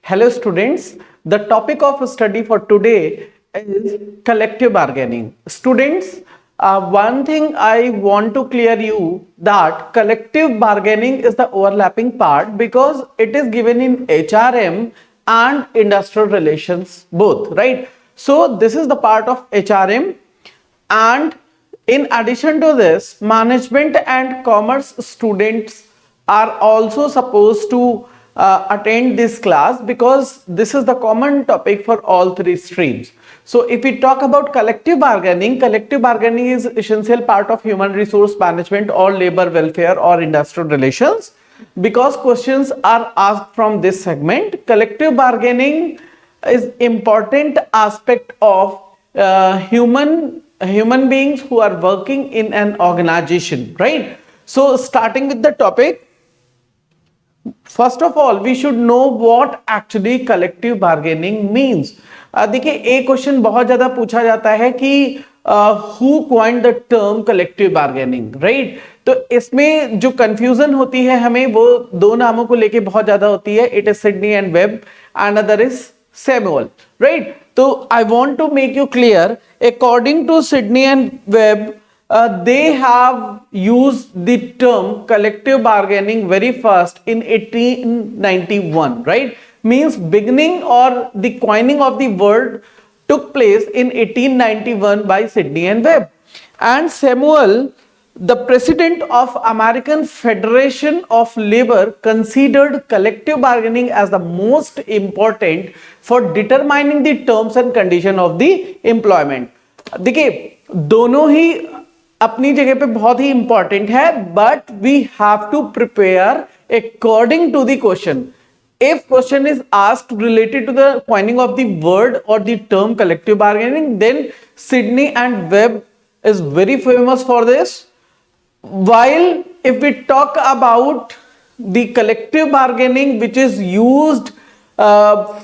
Hello students, the topic of study for today is collective bargaining. Students, one thing I want to clear you that collective bargaining is the overlapping part because it is given in HRM and industrial relations both, right? So this is the part of HRM, and in addition to this, management and commerce students are also supposed to attend this class because this is the common topic for all three streams. So if we talk about collective bargaining is essential part of human resource management or labor welfare or industrial relations. Because questions are asked from this segment, collective bargaining is important aspect of human beings who are working in an organization, right? So starting with the topic, first of all we should know what actually collective bargaining means. देखिए एक question बहुत ज्यादा पूछा जाता है कि who coined the term collective bargaining, right? तो इसमें जो कंफ्यूजन होती है हमें वो दो नामों को लेके बहुत ज्यादा होती है. It is Sidney and Webb and other is Samuel, right? तो I want to make you clear, according to Sidney and Webb, they have used the term collective bargaining very first in 1891, right? Means beginning or the coining of the word took place in 1891 by Sidney and Webb. And Samuel, the president of American Federation of Labor, considered collective bargaining as the most important for determining the terms and condition of the employment. देखिए दोनों ही अपनी जगह पे बहुत ही important है, but we have to prepare according to the question. If question is asked related to the coining of the word और the term collective bargaining, then Sidney and Webb is very famous for this. while if we talk about the collective bargaining which is used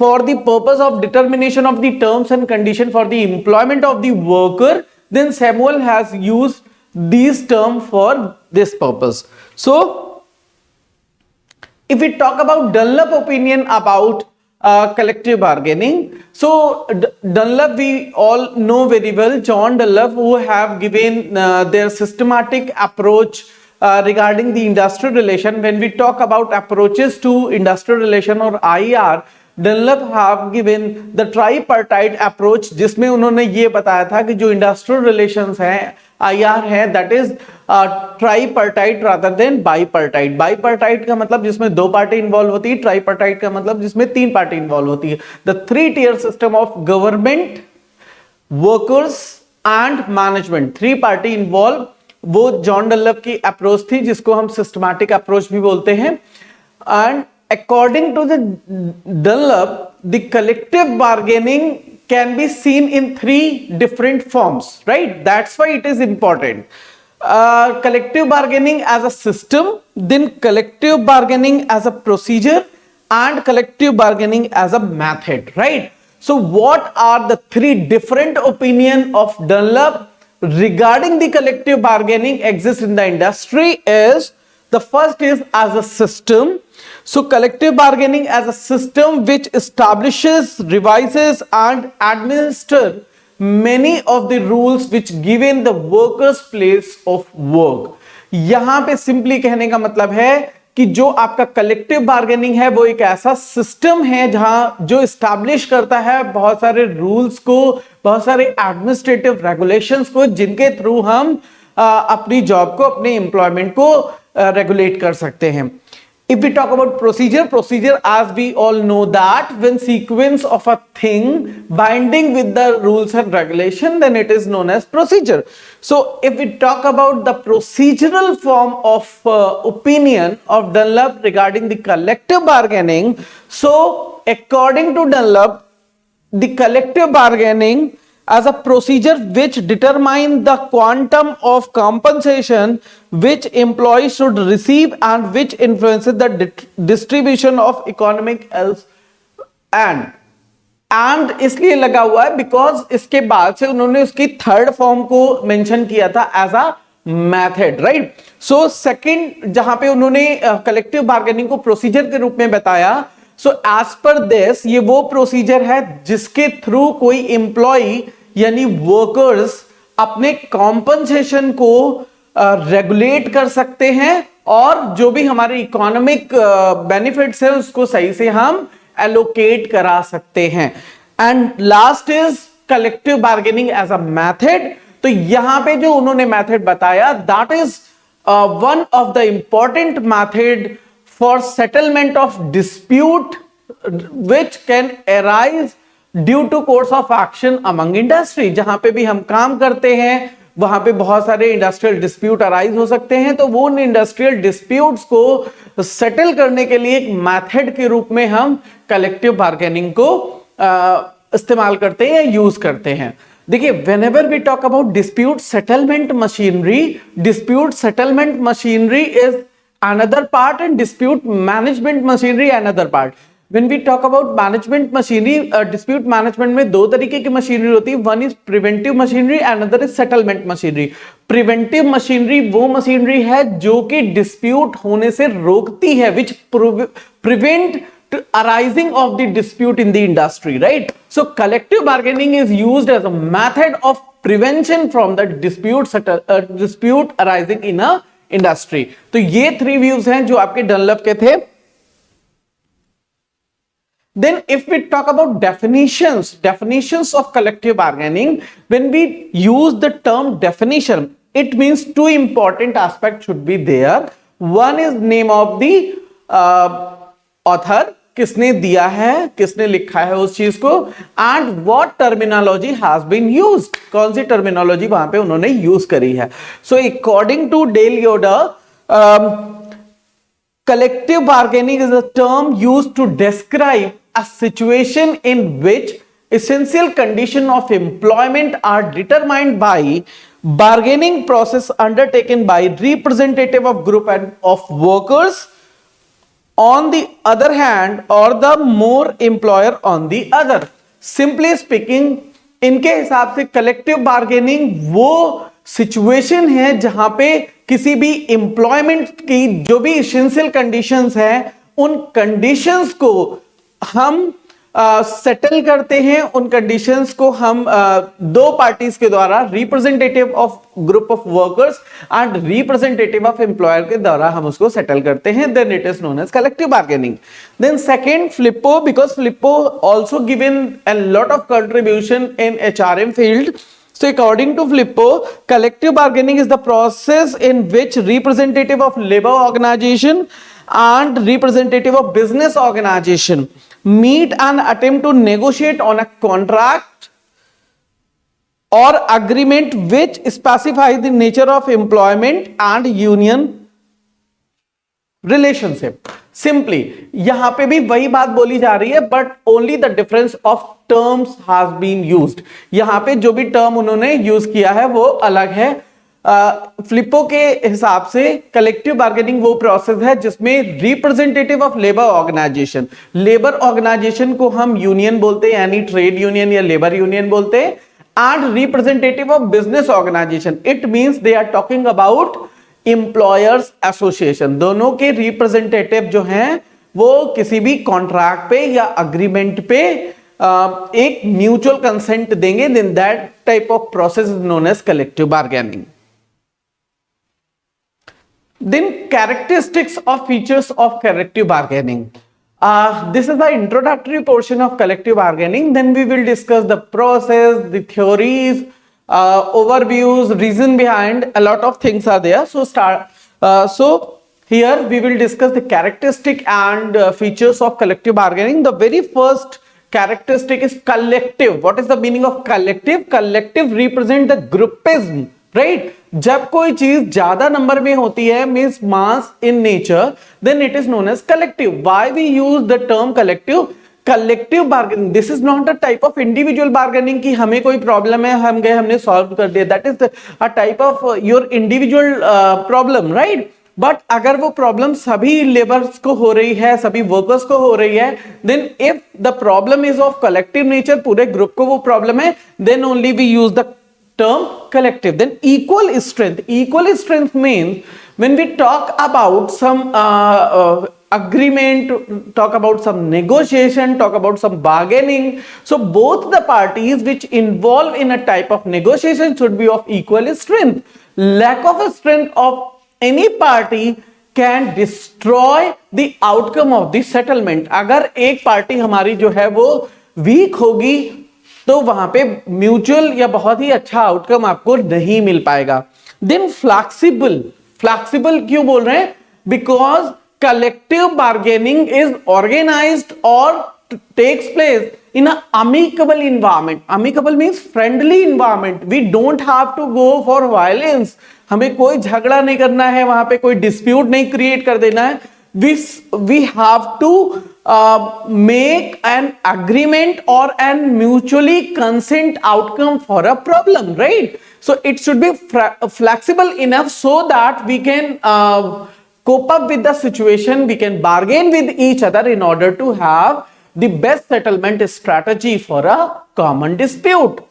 for the purpose of determination of the terms and condition for the employment of the worker, then Samuel has used these terms for this purpose. So if we talk about Dunlop opinion about collective bargaining, so Dunlop we all know very well, John Dunlop, who have given their systematic approach regarding the industrial relation. When we talk about approaches to industrial relation or IR, Dunlop have given the tripartite approach, जिसमें उन्होंने ये बताया था कि जो industrial relations हैं IR है, that is tripartite rather than bipartite. Bipartite का मतलब जिसमें दो पार्टी इन्वॉल्व होती है, ट्राइपार्टाइट का मतलब जिसमें तीन पार्टी इन्वॉल्व होती है. The three tier system of government, workers and management, three party involve, वो जॉन डनलप की अप्रोच थी जिसको हम सिस्टमैटिक अप्रोच भी बोलते हैं. And according to the Dunlop, the collective bargaining can be seen in three different forms, right? That's why it is important. Collective bargaining as a system, then collective bargaining as a procedure, and collective bargaining as a method, right? So what are the three different opinions of Dunlop regarding the collective bargaining exists in the industry is, the first is as a system. So collective bargaining as a system which establishes, revises and administers many of the rules which given the workers place of work. यहां पे simply कहने का मतलब है कि जो आपका collective bargaining है वो एक ऐसा सिस्टम है जहां जो इस्टेब्लिश करता है बहुत सारे रूल्स को, बहुत सारे एडमिनिस्ट्रेटिव रेगुलेशंस को, जिनके थ्रू हम अपनी जॉब को, अपने एम्प्लॉयमेंट को रेगुलेट कर सकते हैं. If we talk about procedure, as we all know that when sequence of a thing binding with the rules and regulation, then it is known as procedure. So if we talk about the procedural form of opinion of Dunlop regarding the collective bargaining, so according to Dunlop, the collective bargaining as a procedure which determines the quantum of compensation which employees should receive and which influences the distribution of economic health and इसलिए लगा हुआ है because इसके बाद से उन्होंने उसकी third form को मेंशन किया था as a method, right? So second जहां पे उन्होंने कलेक्टिव बार्गेनिंग को प्रोसीजर के रूप में बताया, सो एज पर दिस ये वो प्रोसीजर है जिसके थ्रू कोई एम्प्लॉय यानी वर्कर्स अपने कॉम्पनसेशन को रेगुलेट कर सकते हैं और जो भी हमारे इकोनॉमिक बेनिफिट्स है उसको सही से हम एलोकेट करा सकते हैं। And last is collective bargaining as a method. तो यहां पे जो उन्होंने मेथड बताया that is one of the important method for settlement of dispute which can arise due to course of action among industry. जहां पे भी हम काम करते हैं वहां पे बहुत सारे इंडस्ट्रियल डिस्प्यूट अराइज हो सकते हैं, तो वो उन इंडस्ट्रियल डिस्प्यूट्स को सेटल करने के लिए एक मेथड के रूप में हम कलेक्टिव बार्गेनिंग को इस्तेमाल करते हैं, यूज करते हैं। देखिए, whenever we talk about dispute settlement machinery is another part and dispute management machinery another part. When we talk about management machinery, dispute management में दो तरीके की मशीनरी होती है, one is preventive machinery, another is settlement machinery. Preventive machinery वो machinery है जो कि dispute होने से रोकती है, which prevent to arising of the dispute in the industry, right? So collective bargaining is used as a method of prevention from the dispute arising in a industry. तो ये 3 views हैं जो आपके डनलप के थे। Then if we talk about definitions of collective bargaining, when we use the term definition, it means 2 important aspects should be there. One is name of the author, किसने दिया है, किसने लिखा है उस चीज को, and what terminology has been used, कौन सी टर्मिनोलॉजी वहां पे उन्होंने यूज करी है। So according to Dale Yoder, collective bargaining is a term used to describe a situation in which essential conditions of employment are determined by bargaining process undertaken by representative of group and of workers on the other hand or the more employer on the other. Simply speaking, इनके हिसाब से collective bargaining वो situation है जहां पे किसी भी employment की जो भी एसेंशियल कंडीशंस हैं उन कंडीशंस को हम सेटल करते हैं, उन कंडीशंस को हम दो पार्टीज के द्वारा, representative of group of workers and representative of employer के द्वारा हम उसको सेटल करते हैं। Then it is known as collective bargaining. Then second, Flippo, because Flippo also given a lot of contribution in HRM field. So according to Flippo, collective bargaining is the process in which representative of labor organization and representative of business organization meet and attempt to negotiate on a contract or agreement which specifies the nature of employment and union relationship. Simply यहां पे भी वही बात बोली जा रही है, but only the difference of terms has been used. यहां पे जो भी टर्म उन्होंने यूज किया है वो अलग है. फ्लिपो के हिसाब से कलेक्टिव बार्गेनिंग वो प्रोसेस है जिसमें रिप्रेजेंटेटिव ऑफ लेबर ऑर्गेनाइजेशन को हम यूनियन बोलते हैं, यानी ट्रेड यूनियन या लेबर यूनियन बोलते हैं, and representative of business organisation. It means they are talking about employers association. दोनों के रिप्रेजेंटेटिव जो हैं वो किसी भी कॉन्ट्रैक्ट पे या अग्रीमेंट पे एक म्यूचुअल कंसेंट देंगे. Then that type of process is known as collective bargaining. Then characteristics of features of collective bargaining. This is the introductory portion of collective bargaining. Then we will discuss the process, the theories, overviews, reason behind. A lot of things are there. So here we will discuss the characteristic and features of collective bargaining. The very first characteristic is collective. What is the meaning of collective? Collective represent the groupism. Right जब कोई चीज ज्यादा number में होती है, means mass in nature, then it is known as collective. Why we use the term collective? Collective bargaining, this is not a type of individual bargaining कि हमें कोई प्रॉब्लम है, हम गए, हमने सॉल्व कर दिया. That is a type of your individual problem, right. But अगर वो प्रॉब्लम सभी लेबर्स को हो रही है, सभी वर्कर्स को हो रही है, then if the problem is of collective nature, पूरे ग्रुप को वो प्रॉब्लम है, then only we use the term collective. Then equal strength means when we talk about some agreement, talk about some negotiation, talk about some bargaining. So both the parties which involve in a type of negotiation should be of equal strength. Lack of a strength of any party can destroy the outcome of the settlement. अगर एक party हमारी जो है वो week होगी तो वहां पे म्यूचुअल या बहुत ही अच्छा आउटकम आपको नहीं मिल पाएगा. देन फ्लैक्सिबल, फ्लैक्सिबल क्यों बोल रहे हैं? Because collective bargaining is organized or takes place in an amicable environment. Amicable means friendly environment. We don't have to go for violence. हमें कोई झगड़ा नहीं करना है, वहां पे कोई डिस्प्यूट नहीं क्रिएट कर देना है. We have to make an agreement or an mutually consent outcome for a problem, right? So it should be flexible enough so that we can cope up with the situation, we can bargain with each other in order to have the best settlement strategy for a common dispute.